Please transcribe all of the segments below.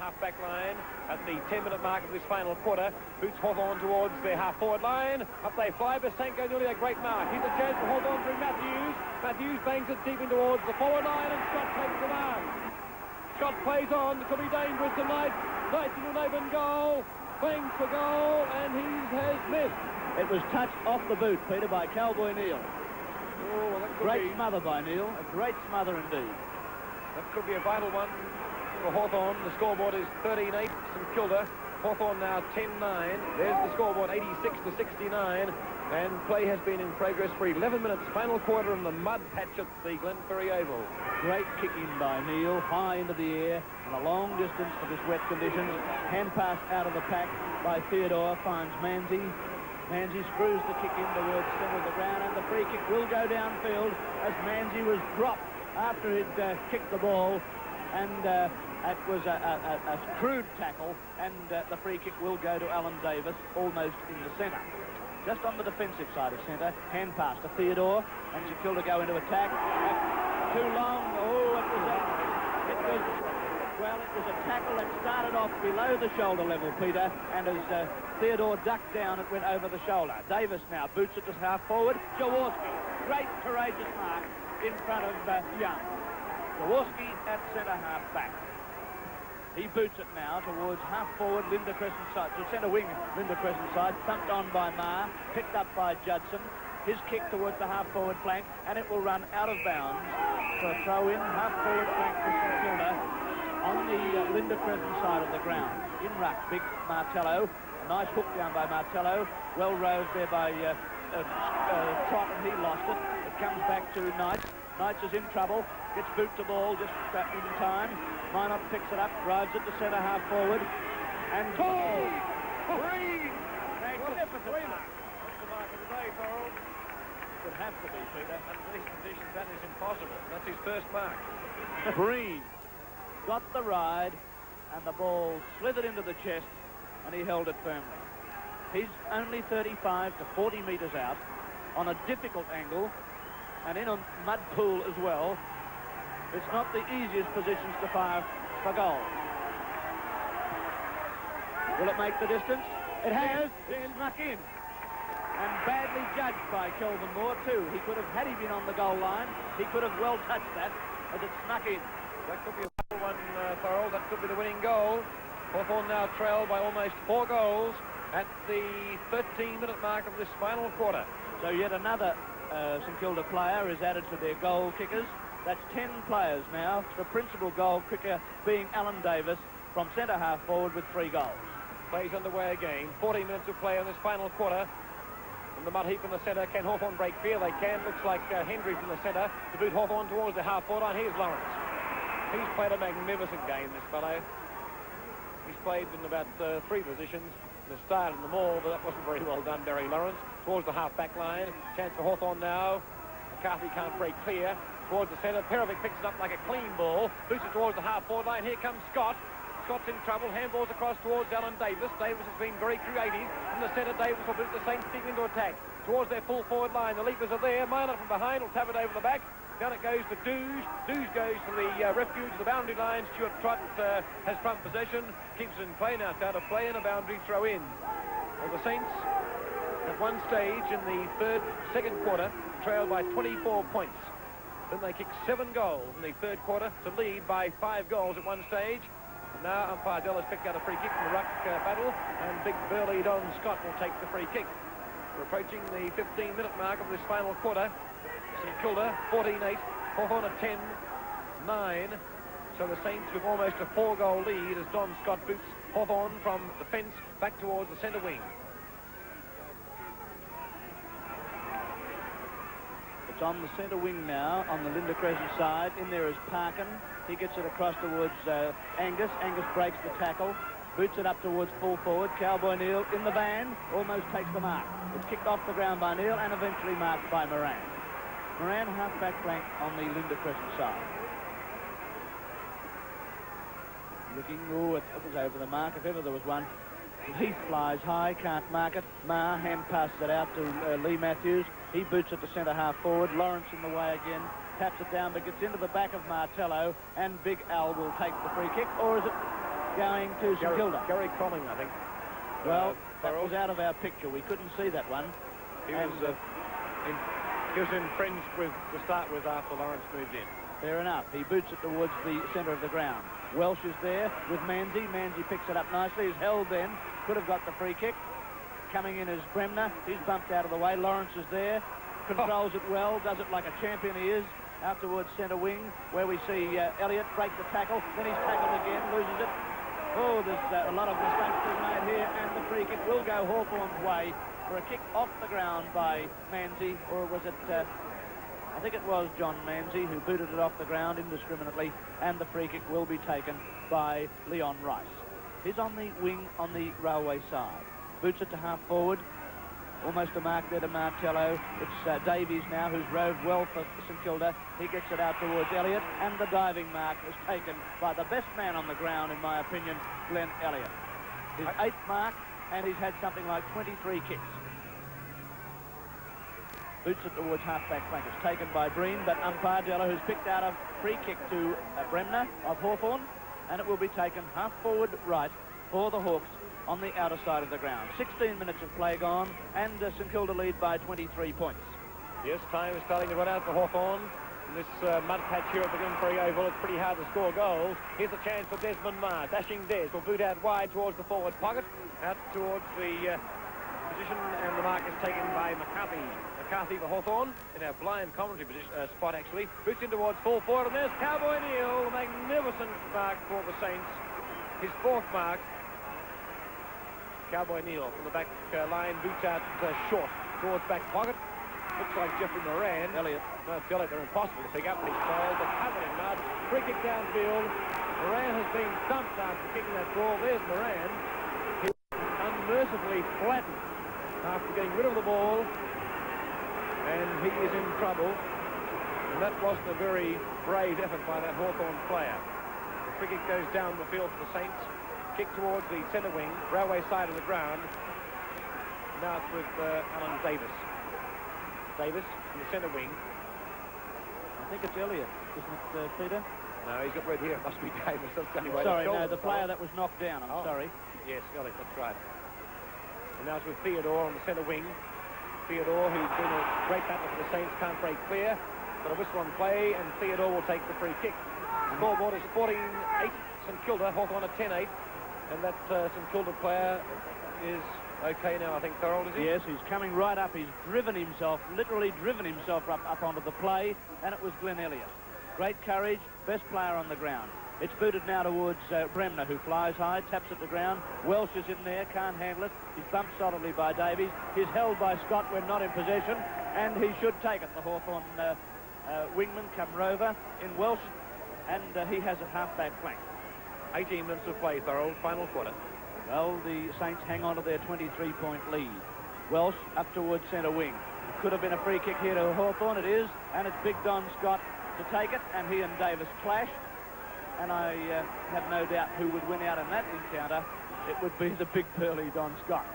half-back line at the 10-minute mark of this final quarter. Boots Hawthorn towards their half-forward line. Up they fly. Basenko nearly a great mark. Here's a chance for Hawthorn through Matthews. Matthews bangs it deep in towards the forward line, and Scott takes the mark. Scott plays on. It could be dangerous tonight. Knights in an open goal. Bangs for goal, and he has missed. It was touched off the boot, Peter, by Cowboy Neil. Oh, well, great smother by Neil. A great smother indeed. That could be a vital one for Hawthorn. The scoreboard is 13-8 St Kilda. Hawthorn now 10-9. There's the scoreboard, 86-69. And play has been in progress for 11 minutes. Final quarter in the mud patch at the Glenferrie Oval. Great kicking by Neil, high into the air, and a long distance for this wet conditions. Hand pass out of the pack by Theodore, finds Manzi. Manzi screws the kick in towards the centre of the ground, and the free kick will go downfield as Manzi was dropped after he'd kicked the ball, and it was a crude tackle, and the free kick will go to Alan Davis, almost in the centre. Just on the defensive side of centre, hand pass to Theodore, and St Kilda go into attack. Too long. Oh, it was a tackle that started off below the shoulder level, Peter, and as Theodore ducked down, it went over the shoulder. Davis now boots it to half forward. Jaworski, great courageous mark in front of Young. Jaworski at centre half back. He boots it now towards half-forward Linda Crescent side, to centre wing Linda Crescent side, thumped on by Ma, picked up by Judson. His kick towards the half-forward flank, and it will run out of bounds for a throw-in, half-forward flank for St Kilda on the Linda Crescent side of the ground. In ruck, big Martello. A nice hook down by Martello. Well rose there by Trot, and he lost it. It comes back to Knights. Knights is in trouble. Gets boot to ball just in time. Minot picks it up, drives it to centre half forward, and goal! Green! Magnificent mark. What's the mark of the day, Thorold? Would have to be, Peter. Under these conditions, that is impossible. That's his first mark. Green got the ride, and the ball slithered into the chest, and he held it firmly. He's only 35 to 40 metres out on a difficult angle, and in a mud pool as well. It's not the easiest positions to fire for goal. Will it make the distance? It has. It's snuck in. And badly judged by Kelvin Moore, too. He could have, had he been on the goal line, he could have well touched that as it snuck in. That could be a vital one, Thorold. That could be the winning goal. Hawthorn now trail by almost 4 goals at the 13-minute mark of this final quarter. So yet another St Kilda player is added to their goal kickers. That's 10 players now, the principal goal kicker being Alan Davis from centre half forward with 3 goals. Plays underway again. 40 minutes of play in this final quarter. In the mud heap in the centre, can Hawthorn break free? They can. Looks like Hendry from the centre to boot Hawthorn towards the half forward line. Here's Lawrence. He's played a magnificent game, this fellow. He's played in about 3 positions. The start and the maul, but that wasn't very well done, Barry Lawrence. Towards the half-back line. Chance for Hawthorn now. McCarthy can't break clear. Towards the centre. Perovic picks it up like a clean ball. Boots it towards the half-forward line. Here comes Scott. Scott's in trouble. Handballs across towards Alan Davis. Davis has been very creative. In the centre, Davis will boot the same stick into attack. Towards their full forward line. The leapers are there. Minor from behind will tap it over the back. Down it goes to Douge. Douge goes to the refuge, the boundary line. Stuart Trott has front possession. Keeps it in play now. It's out of play and a boundary throw in. Well, the Saints at one stage in the second quarter trailed by 24 points. Then they kicked 7 goals in the third quarter to lead by 5 goals at one stage. And now umpire Dell has picked out a free kick from the ruck battle, and big burly Don Scott will take the free kick. We're approaching the 15-minute mark of this final quarter. St Kilda 14-8, Hawthorn at 10-9. So the Saints with almost a 4-goal lead as Don Scott boots Hawthorn from the fence back towards the centre wing. It's on the centre wing now, on the Linda Crescent side. In there is Parkin. He gets it across towards Angus. Angus breaks the tackle, boots it up towards full forward. Cowboy Neil in the van, almost takes the mark. It's kicked off the ground by Neil and eventually marked by Moran. Moran half-back flank on the Linda Crescent side. Looking, oh, it was over the mark, if ever there was one. Heath flies high, can't mark it. Ma hand passes it out to Lee Matthews. He boots it to centre half forward. Lawrence in the way again. Taps it down, but gets into the back of Martello. And Big Al will take the free kick. Or is it going to St Kilda. Gary Colling, I think. Well, that was out of our picture. We couldn't see that one. He was infringed to start with after Lawrence moved in. Fair enough. He boots it towards the centre of the ground. Welsh is there with Manzi. Manzi picks it up nicely. He's held then. Could have got the free kick. Coming in is Bremner. He's bumped out of the way. Lawrence is there. Controls it well. Does it like a champion he is. Out towards centre wing, where we see Elliott break the tackle. Then he's tackled again. Loses it. Oh, there's a lot of mistakes being made here. And the free kick will go Hawthorn's way for a kick off the ground by Manzi. Or was it... I think it was John Manzi who booted it off the ground indiscriminately, and the free kick will be taken by Leon Rice. He's on the wing on the railway side. Boots it to half forward. Almost a mark there to Martello. It's Davies now who's roved well for St Kilda. He gets it out towards Elliott, and the diving mark was taken by the best man on the ground, in my opinion, Glenn Elliott. His 8th mark, and he's had something like 23 kicks. Boots it towards half-back flank. It's taken by Breen, but umpire Della, who's picked out a free kick to Bremner of Hawthorn, and it will be taken half-forward right for the Hawks on the outer side of the ground. 16 minutes of play gone, and St Kilda lead by 23 points. Yes, time is starting to run out for Hawthorn. In this mud patch here at the Glenferrie Oval, it's pretty hard to score goals. Here's a chance for Desmond Marr. Dashing Des will boot out wide towards the forward pocket, out towards the position, and the mark is taken by McCarthy. McCarthy for Hawthorn in our blind commentary spot, actually. Boots in towards full forward, and there's Cowboy Neal. Magnificent mark for the Saints. His 4th mark. Cowboy Neal from the back line, boots out short towards back pocket. Looks like Jeffrey Moran. Elliott. No, it's Elliott. They're impossible to pick up. He's fouled, but covered in mud. Free kick downfield. Moran has been thumped after kicking that ball. There's Moran. He's unmercifully flattened after getting rid of the ball. And he is in trouble. And that wasn't a very brave effort by that Hawthorn player. The free kick goes down the field for the Saints. Kick towards the centre wing, railway side of the ground. Now it's with Alan Davis. Davis in the centre wing. I think it's Elliott, isn't it, Peter? No, he's got red here. It must be Davis. That's the only way. Sorry, no, the player that was knocked down. I'm sorry. Yes, Elliott, that's right. And now it's with Theodore on the centre wing. Theodore, who's been a great battler for the Saints, can't break clear. But a whistle on play, and Theodore will take the free kick. Scoreboard is 14-8, St Kilda. Hawthorn at 10-8. And that St Kilda player is okay now, I think, Thorold, is he? Yes, he's coming right up. He's driven himself, literally driven himself up onto the play, and it was Glenn Elliott. Great courage, best player on the ground. It's booted now towards Bremner, who flies high, taps at the ground. Welsh is in there, can't handle it. He's bumped solidly by Davies. He's held by Scott when not in possession, and he should take it. The Hawthorn wingman come rover in Welsh, and he has a half-back flank. 18 minutes of play, Thorold, final quarter. Well, the Saints hang on to their 23-point lead. Welsh up towards centre wing. Could have been a free kick here to Hawthorn. It is, and it's Big Don Scott to take it, and he and Davis clash. And I have no doubt who would win out in that encounter. It would be the big burly Don Scott.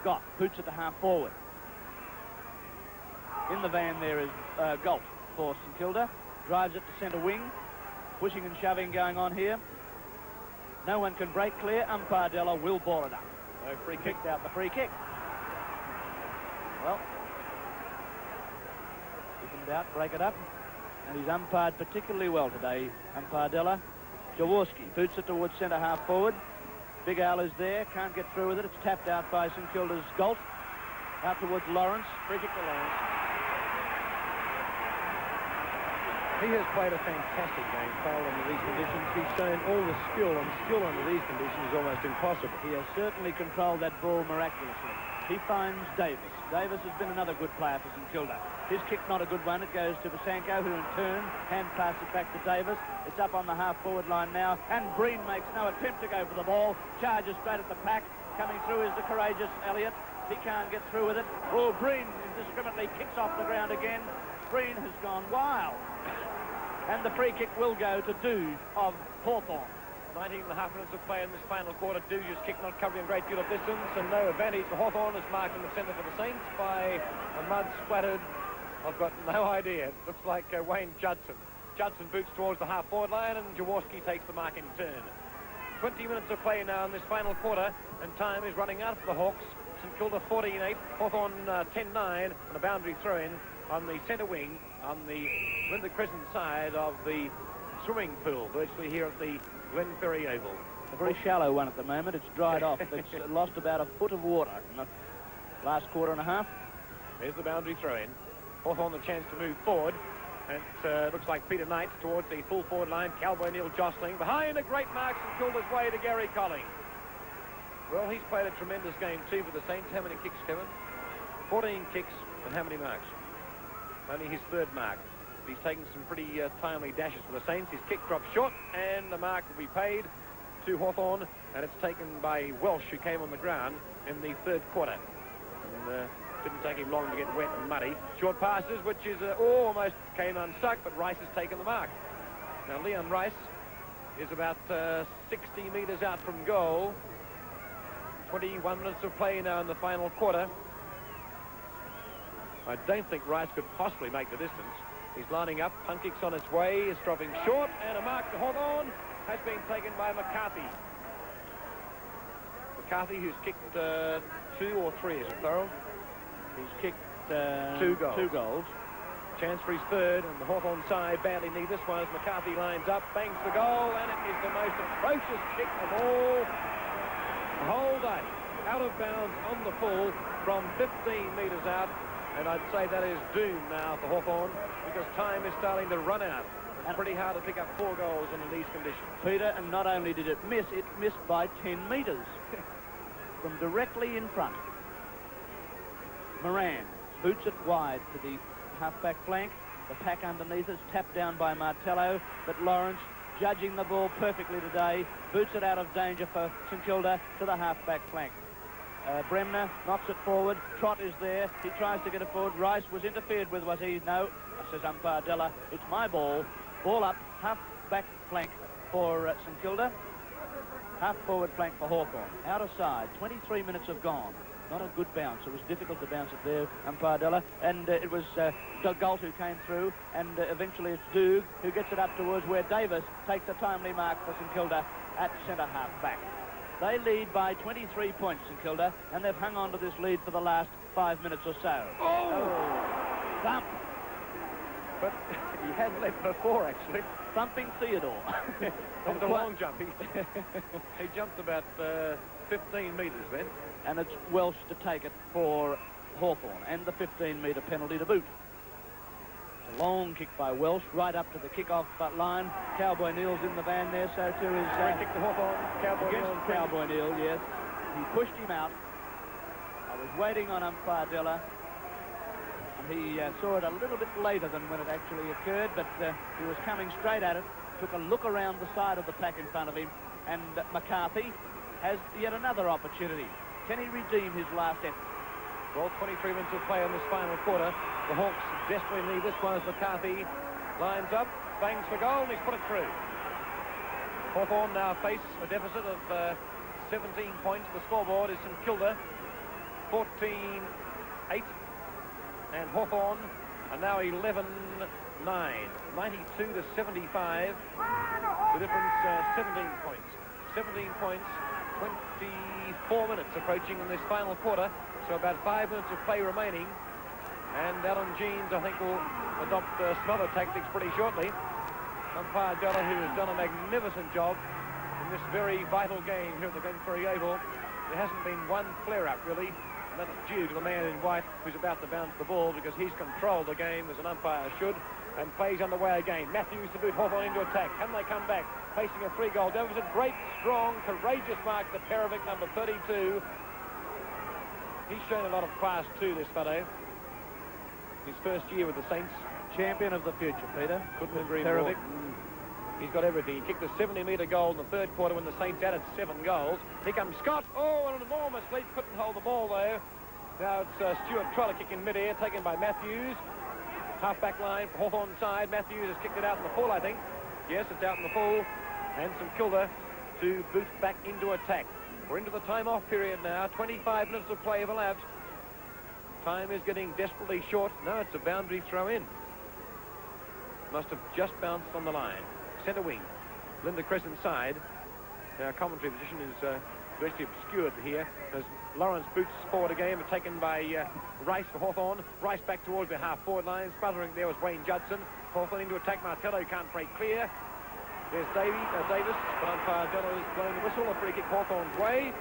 Scott boots it to half forward. In the van there is Galt for St Kilda. Drives it to centre wing. Pushing and shoving going on here. No one can break clear. Umpire Della will ball it up. No free kick. Kicked out the free kick. Well, if in doubt, break it up. And he's umpired particularly well today, Umpire Della. Jaworski boots it towards centre half forward. Big Al is there, can't get through with it. It's tapped out by St Kilda's Galt. Out towards Lawrence. Free kick to Lawrence. He has played a fantastic game, Farrell, under these conditions. He's shown all the skill, and skill under these conditions is almost impossible. He has certainly controlled that ball miraculously. He finds Davis. Davis has been another good player for St Kilda. His kick's not a good one. It goes to Vasanko, who in turn hand passes it back to Davis. It's up on the half-forward line now, and Breen makes no attempt to go for the ball. Charges straight at the pack. Coming through is the courageous Elliott. He can't get through with it. Oh, Breen indiscriminately kicks off the ground again. Breen has gone wild. And the free kick will go to Duge of Hawthorn. 19.5 minutes of play in this final quarter. Duge's kick not covering a great deal of distance, and no advantage for Hawthorn. Is marked in the centre for the Saints by a mud splattered. I've got no idea. It looks like Wayne Judson. Judson boots towards the half-forward line, and Jaworski takes the mark in turn. 20 minutes of play now in this final quarter, and time is running out for the Hawks. St Kilda 14-8, Hawthorn 10-9, and a boundary throw-in on the centre wing on the Linda Crescent side of the swimming pool, virtually here at the Glenferrie Oval. A very shallow one at the moment. It's dried off. It's lost about a foot of water in the last quarter and a half. There's the boundary throw-in. Hawthorn the chance to move forward. It looks like Peter Knight towards the full forward line. Cowboy Neil jostling. Behind a great mark and Kilda's way to Gary Colling. Well, he's played a tremendous game too for the Saints. How many kicks, Kevin? 14 kicks, and how many marks? Only his third mark. He's taken some pretty timely dashes for the Saints. His kick dropped short, and the mark will be paid to Hawthorn, and it's taken by Welsh, who came on the ground in the third quarter. And didn't take him long to get wet and muddy. Short passes, which is almost came unstuck, but Rice has taken the mark. Now, Leon Rice is about 60 metres out from goal. 21 minutes of play now in the final quarter. I don't think Rice could possibly make the distance. He's lining up. Punt kick's on its way. Is dropping short, and a mark to Hawthorn has been taken by McCarthy. McCarthy, who's kicked 2 or 3, is it, Thorough? He's kicked 2 goals. 2 goals. Chance for his third, and the Hawthorn side badly need this one as McCarthy lines up, bangs the goal, and it is the most atrocious kick of all the whole day. Out of bounds on the full from 15 metres out, and I'd say that is doomed now for Hawthorn because time is starting to run out. It's pretty hard to pick up 4 goals under these conditions. Peter, and not only did it missed by 10 metres from directly in front. Moran boots it wide to the half-back flank. The pack underneath is tapped down by Martello, but Lawrence, judging the ball perfectly today, boots it out of danger for St Kilda to the half-back flank. Bremner knocks it forward. Trott is there. He tries to get it forward. Rice was interfered with, was he? No, says umpire Della. It's my ball. Ball up, half-back flank for St Kilda. Half-forward flank for Hawthorn. Out of side. 23 minutes have gone. Not a good bounce. It was difficult to bounce it there, umpire Della. And it was Galt who came through, and eventually it's Doog who gets it up towards where Davis takes a timely mark for St Kilda at centre half-back. They lead by 23 points, St Kilda, and they've hung on to this lead for the last 5 minutes or so. Oh! Thump! But he had led before, actually. Thumping Theodore. It was a long jump. He jumped about 15 metres then. And it's Welsh to take it for Hawthorn, and the 15-metre penalty to boot. It's a long kick by Welsh, right up to the kick-off line. Cowboy Neal's in the van there, so too is... Free kick to Hawthorn. Cowboy Neal, yes. He pushed him out. I was waiting on umpire Della, and he saw it a little bit later than when it actually occurred, but he was coming straight at it, took a look around the side of the pack in front of him, and McCarthy has yet another opportunity. Can he redeem his last effort? Well, 23 minutes of play in this final quarter. The Hawks desperately need this one as McCarthy lines up, bangs for goal, and he's put it through. Hawthorn now face a deficit of 17 points. The scoreboard is St Kilda 14-8, and Hawthorn are now 11-9, 92 to 75. The difference 17 points. 17 points. 24 minutes approaching in this final quarter, so about 5 minutes of play remaining, and Alan Jeans, I think, will adopt some other tactics pretty shortly. Umpire Della, who has done a magnificent job in this very vital game here at the Glenferrie Oval. There hasn't been one flare-up, really, and that's due to the man in white who's about to bounce the ball because he's controlled the game as an umpire should, and plays underway again. Matthews to boot Hawthorn into attack. Can they come back? Facing a 3-goal deficit. Great, strong, courageous mark to Perovic, number 32. He's shown a lot of class too, this fellow. His first year with the Saints. Champion of the future, Peter. Couldn't agree more. He's got everything. He kicked a 70-metre goal in the third quarter when the Saints added 7 goals. Here comes Scott. Oh, an enormous leap. Couldn't hold the ball, though. Now it's Stuart Trotter kicking mid-air, taken by Matthews. Half-back line for Hawthorn side. Matthews has kicked it out in the full, I think. Yes, it's out in the full. And St Kilda to boot back into attack. We're into the time-off period now. 25 minutes of play have elapsed. Time is getting desperately short. No, it's a boundary throw-in. Must have just bounced on the line. Centre wing. Linda Crescent side. Our commentary position is virtually obscured here as Lawrence boots forward again, but taken by Rice for Hawthorn. Rice back towards the half-forward line. Sputtering there was Wayne Judson. Hawthorn into attack. Martello can't break clear. There's Davis, but umpire Dello is blowing the whistle. A free kick Hawthorn's way.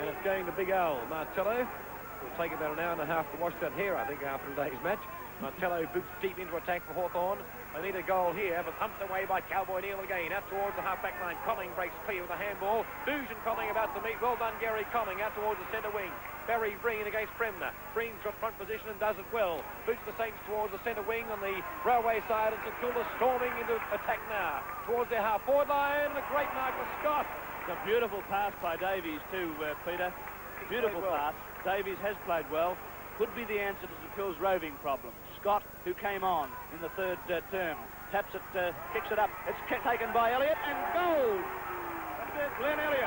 And it's going to Big Al. Martello will take about an hour and a half to wash that hair, I think, after today's match. Martello boots deep into attack for Hawthorn. They need a goal here, but thumped away by Cowboy Neal again. Out towards the half-back line. Conning breaks clear with a handball. Booge and Conning about to meet. Well done, Gary Conning, out towards the centre wing. Barry Breen against Bremner. Breen's got front position and does it well. Boots the Saints towards the centre wing on the railway side, and St Kilda storming into attack now. Towards their half-forward line. A great mark for Scott. It's a beautiful pass by Davies too, Peter. Beautiful pass. Davies has played well. Could be the answer to St Kilda's roving problem. Scott, who came on in the third term, taps it, kicks it up. It's taken by Elliott, and goal! That's it, Glenn Elliott.